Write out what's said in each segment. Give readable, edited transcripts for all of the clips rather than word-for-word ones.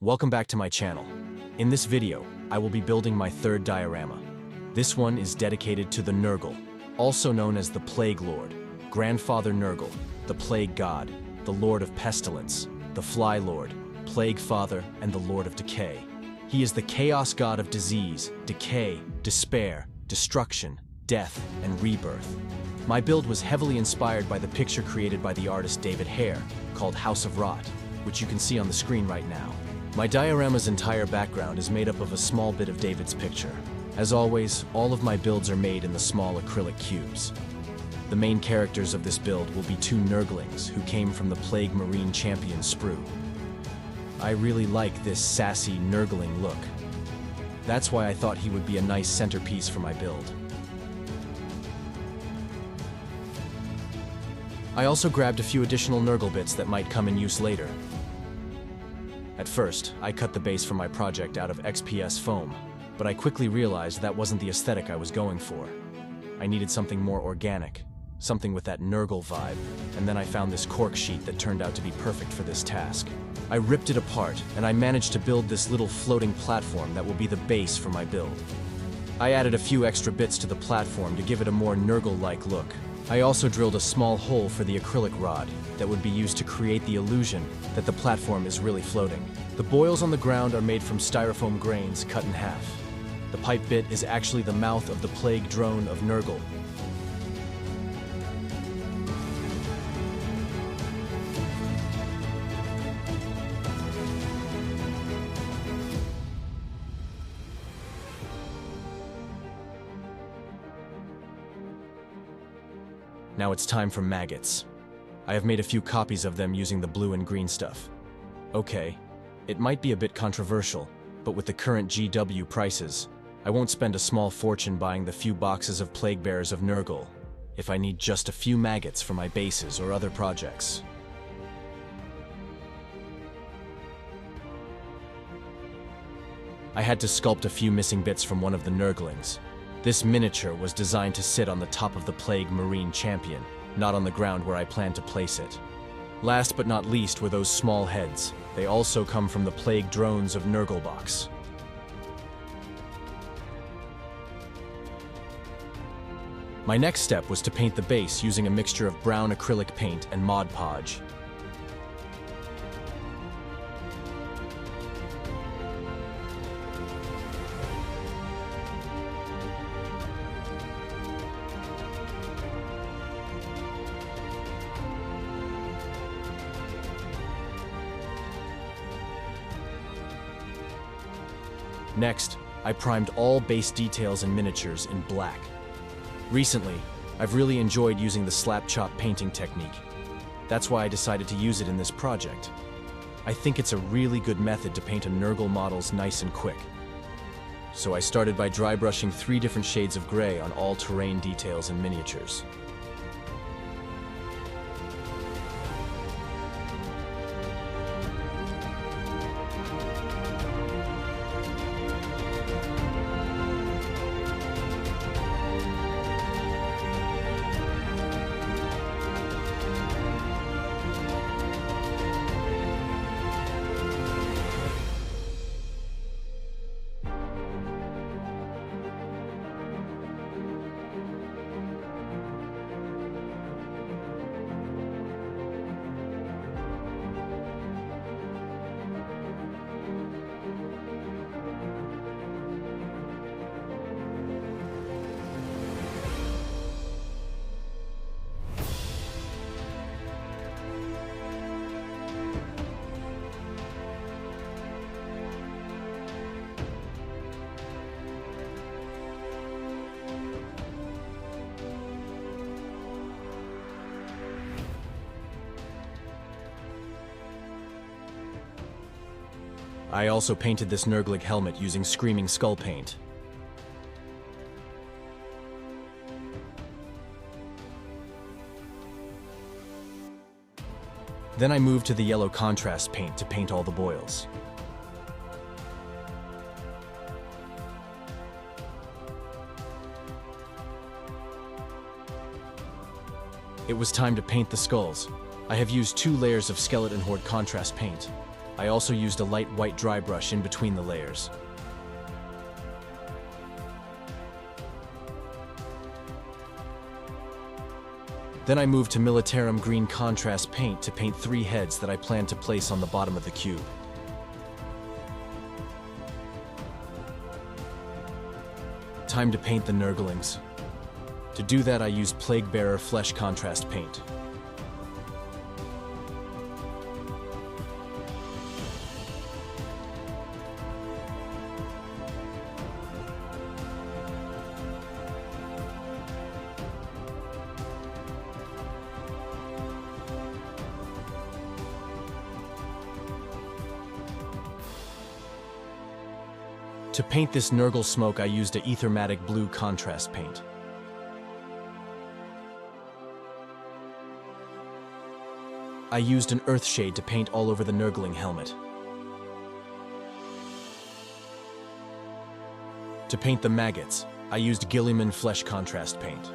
Welcome back to my channel. In this video, I will be building my third diorama. This one is dedicated to the Nurgle, also known as the Plague Lord, Grandfather Nurgle, the Plague God, the Lord of Pestilence, the Fly Lord, Plague Father, and the Lord of Decay. He is the chaos god of disease, decay, despair, destruction, death, and rebirth. My build was heavily inspired by the picture created by the artist David Haire, called House of Rot, which you can see on the screen right now. My diorama's entire background is made up of a small bit of David's picture. As always, all of my builds are made in the small acrylic cubes. The main characters of this build will be two Nurglings who came from the Plague Marine champion sprue. I really like this sassy Nurgling look. That's why I thought he would be a nice centerpiece for my build. I also grabbed a few additional Nurgle bits that might come in use later. At first, I cut the base for my project out of XPS foam, but I quickly realized that wasn't the aesthetic I was going for. I needed something more organic, something with that Nurgle vibe, and then I found this cork sheet that turned out to be perfect for this task. I ripped it apart, and I managed to build this little floating platform that will be the base for my build. I added a few extra bits to the platform to give it a more Nurgle-like look. I also drilled a small hole for the acrylic rod that would be used to create the illusion that the platform is really floating. The boils on the ground are made from styrofoam grains cut in half. The pipe bit is actually the mouth of the plague drone of Nurgle. Now it's time for maggots. I have made a few copies of them using the blue and green stuff. Okay, it might be a bit controversial, but with the current GW prices, I won't spend a small fortune buying the few boxes of Plague Bearers of Nurgle if I need just a few maggots for my bases or other projects. I had to sculpt a few missing bits from one of the Nurglings. This miniature was designed to sit on the top of the Plague Marine champion, not on the ground where I planned to place it. Last but not least were those small heads. They also come from the Plague drones of Nurglebox. My next step was to paint the base using a mixture of brown acrylic paint and Mod Podge. Next, I primed all base details and miniatures in black. Recently, I've really enjoyed using the slap chop painting technique. That's why I decided to use it in this project. I think it's a really good method to paint a Nurgle models nice and quick. So I started by dry brushing 3 different shades of gray on all terrain details and miniatures. I also painted this Nurgling helmet using Screaming Skull paint. Then I moved to the yellow contrast paint to paint all the boils. It was time to paint the skulls. I have used 2 layers of Skeleton Horde contrast paint. I also used a light white dry brush in between the layers. Then I moved to Militarum green contrast paint to paint 3 heads that I plan to place on the bottom of the cube. Time to paint the Nurglings. To do that, I used Plaguebearer flesh contrast paint. To paint this Nurgle smoke, I used a Ethermatic blue contrast paint. I used an earth shade to paint all over the Nurgling helmet. To paint the maggots, I used Guilliman flesh contrast paint.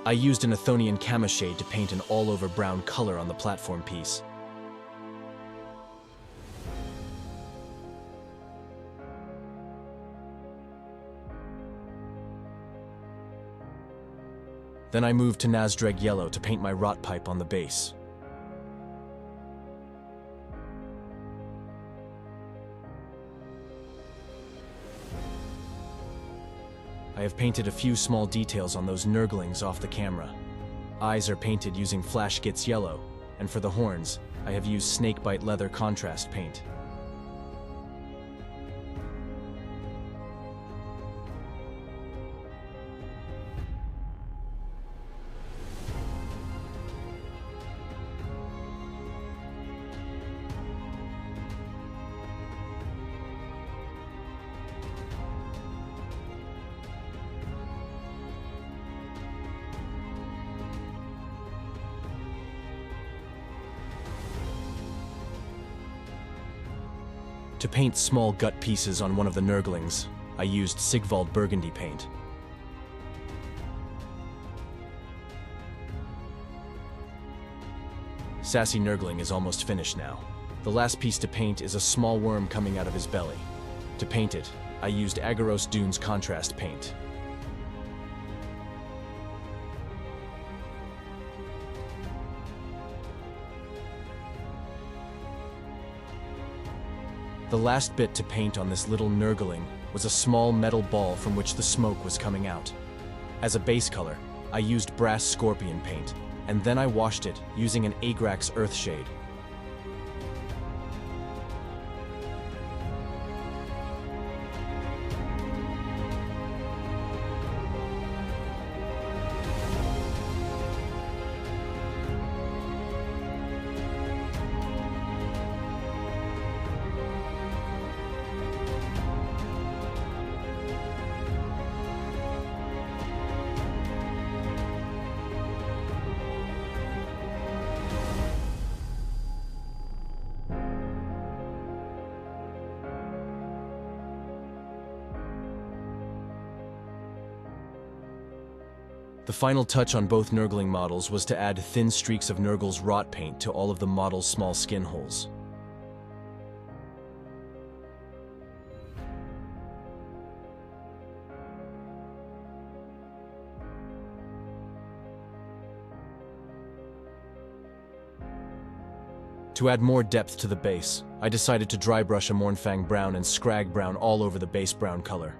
I used an Athonian Camoshade to paint an all-over brown color on the platform piece. Then I moved to Nazdreg Yellow to paint my rot pipe on the base. I have painted a few small details on those Nurglings off the camera. Eyes are painted using Flash Gits Yellow, and for the horns, I have used Snakebite Leather contrast paint. To paint small gut pieces on one of the Nurglings, I used Sigvald Burgundy paint. Sassy Nurgling is almost finished now. The last piece to paint is a small worm coming out of his belly. To paint it, I used Agaros Dunes contrast paint. The last bit to paint on this little Nurgling was a small metal ball from which the smoke was coming out. As a base color, I used Brass Scorpion paint, and then I washed it using an Agrax Earth shade. The final touch on both Nurgling models was to add thin streaks of Nurgle's rot paint to all of the model's small skin holes. To add more depth to the base, I decided to dry brush a Mournfang brown and Scrag brown all over the base brown color.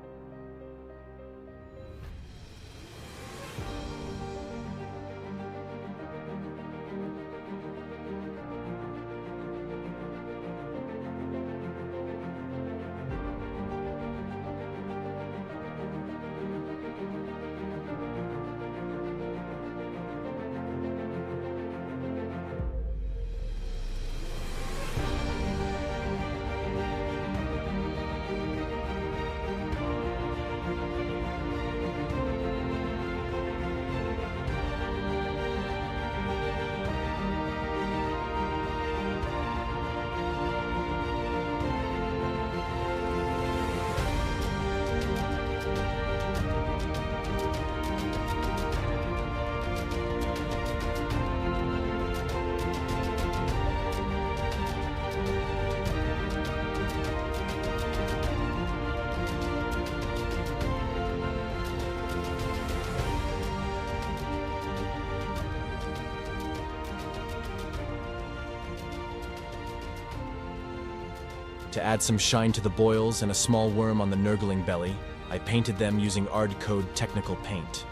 To add some shine to the boils and a small worm on the Nurgling belly, I painted them using Ard Code technical paint.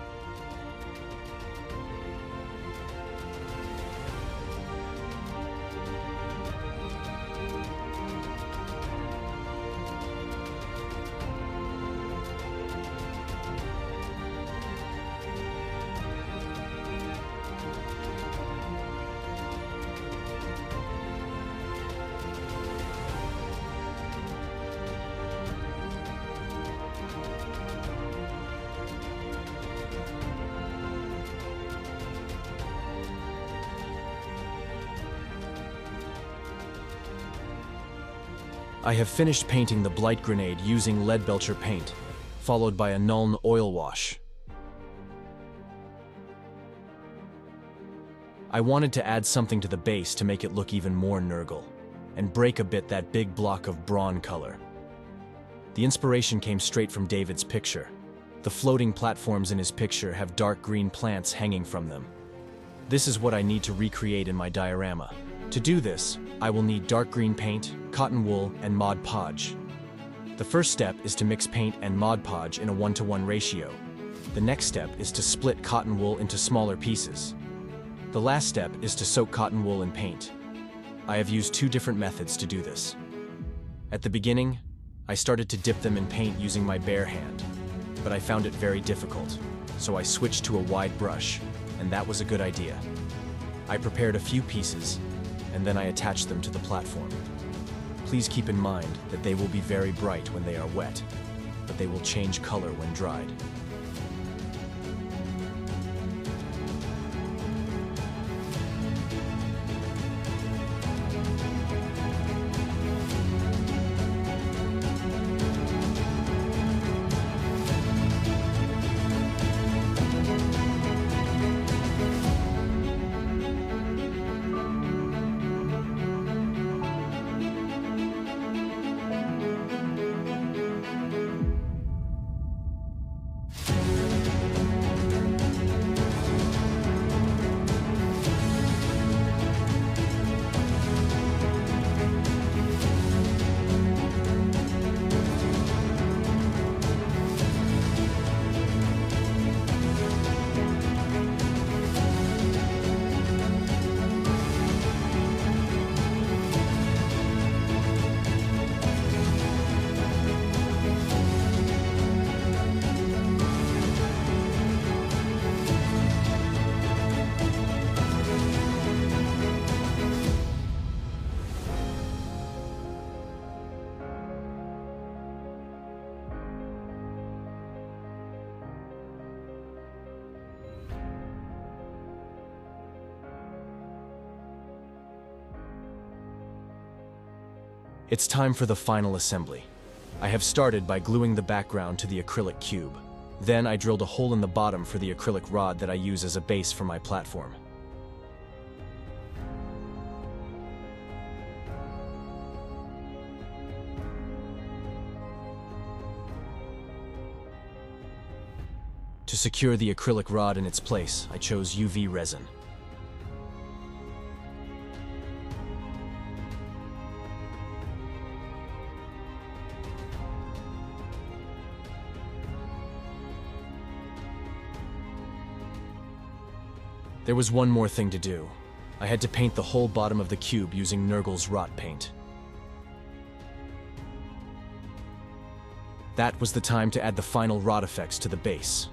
I have finished painting the Blight Grenade using Leadbelcher paint, followed by a Nuln oil wash. I wanted to add something to the base to make it look even more Nurgle, and break a bit that big block of brawn color. The inspiration came straight from David's picture. The floating platforms in his picture have dark green plants hanging from them. This is what I need to recreate in my diorama. To do this, I will need dark green paint, cotton wool, and Mod Podge. The first step is to mix paint and Mod Podge in a 1-to-1 ratio. The next step is to split cotton wool into smaller pieces. The last step is to soak cotton wool in paint. I have used 2 different methods to do this. At the beginning, I started to dip them in paint using my bare hand, but I found it very difficult, so I switched to a wide brush, and that was a good idea. I prepared a few pieces, and then I attached them to the platform. Please keep in mind that they will be very bright when they are wet, but they will change color when dried. It's time for the final assembly. I have started by gluing the background to the acrylic cube. Then I drilled a hole in the bottom for the acrylic rod that I use as a base for my platform. To secure the acrylic rod in its place, I chose UV resin. There was one more thing to do. I had to paint the whole bottom of the cube using Nurgle's rot paint. That was the time to add the final rot effects to the base.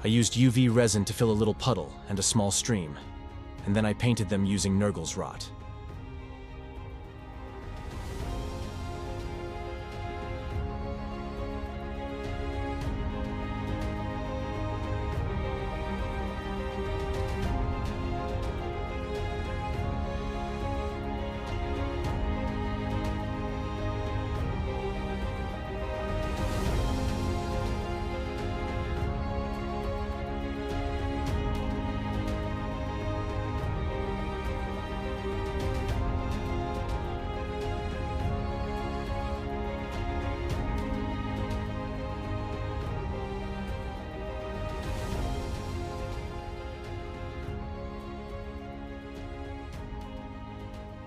I used UV resin to fill a little puddle and a small stream, and then I painted them using Nurgle's rot.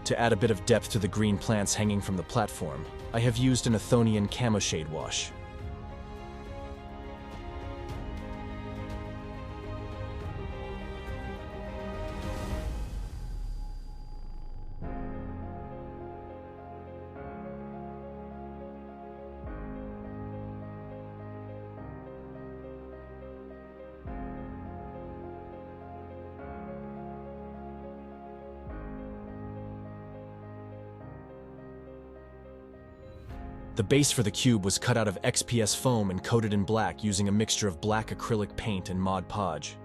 To add a bit of depth to the green plants hanging from the platform, I have used an Athonian camo shade wash. The base for the cube was cut out of XPS foam and coated in black using a mixture of black acrylic paint and Mod Podge.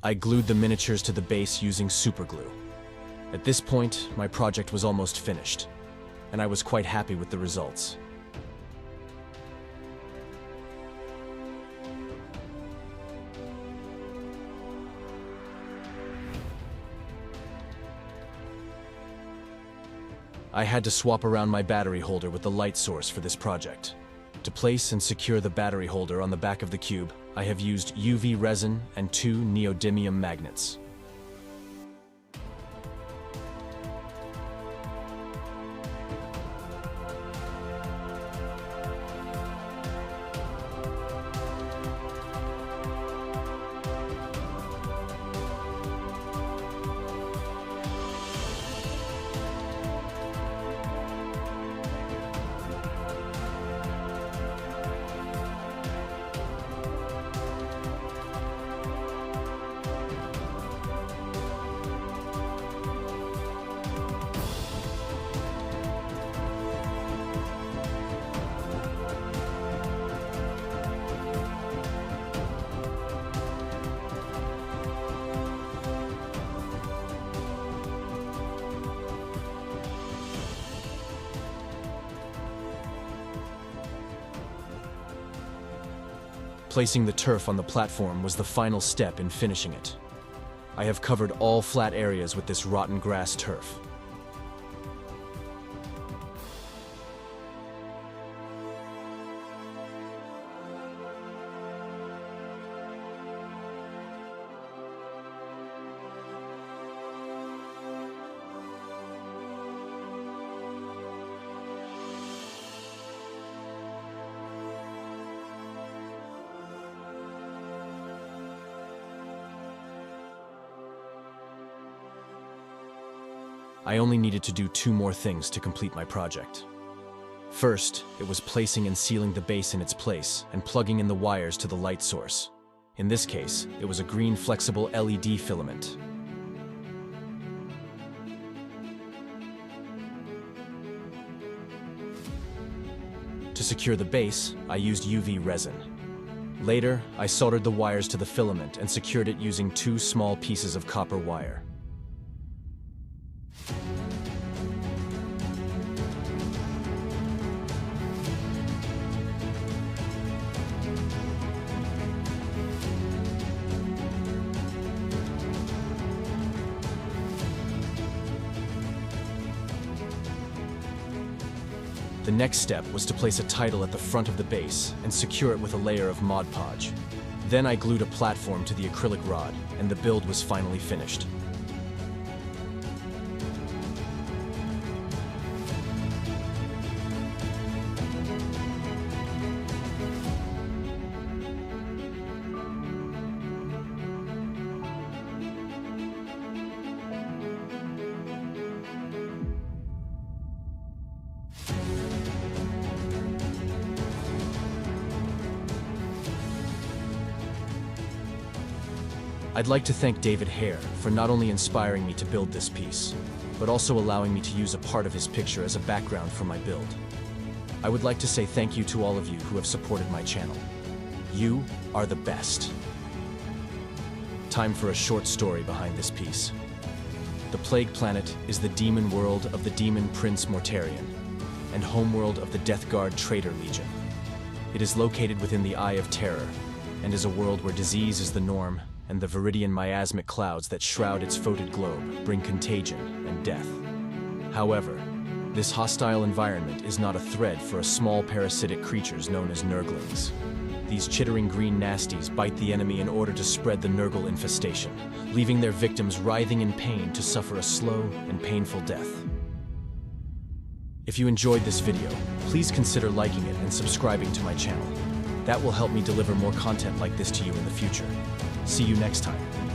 I glued the miniatures to the base using superglue. At this point, my project was almost finished, and I was quite happy with the results. I had to swap around my battery holder with the light source for this project. To place and secure the battery holder on the back of the cube, I have used UV resin and 2 neodymium magnets. Placing the turf on the platform was the final step in finishing it. I have covered all flat areas with this rotten grass turf. I only needed to do 2 more things to complete my project. First, it was placing and sealing the base in its place and plugging in the wires to the light source. In this case, it was a green flexible LED filament. To secure the base, I used UV resin. Later, I soldered the wires to the filament and secured it using 2 small pieces of copper wire. The next step was to place a title at the front of the base and secure it with a layer of Mod Podge. Then I glued a platform to the acrylic rod, and the build was finally finished. I'd like to thank David Haire for not only inspiring me to build this piece, but also allowing me to use a part of his picture as a background for my build. I would like to say thank you to all of you who have supported my channel. You are the best. Time for a short story behind this piece. The Plague Planet is the demon world of the demon Prince Mortarion, and homeworld of the Death Guard Traitor Legion. It is located within the Eye of Terror, and is a world where disease is the norm, and the viridian miasmic clouds that shroud its foetid globe bring contagion and death. However, This hostile environment is not a threat for a small parasitic creatures known as Nurglings. These chittering green nasties bite the enemy in order to spread the Nurgle infestation, leaving their victims writhing in pain to suffer a slow and painful death. If you enjoyed this video, please consider liking it and subscribing to my channel. That will help me deliver more content like this to you in the future. See you next time.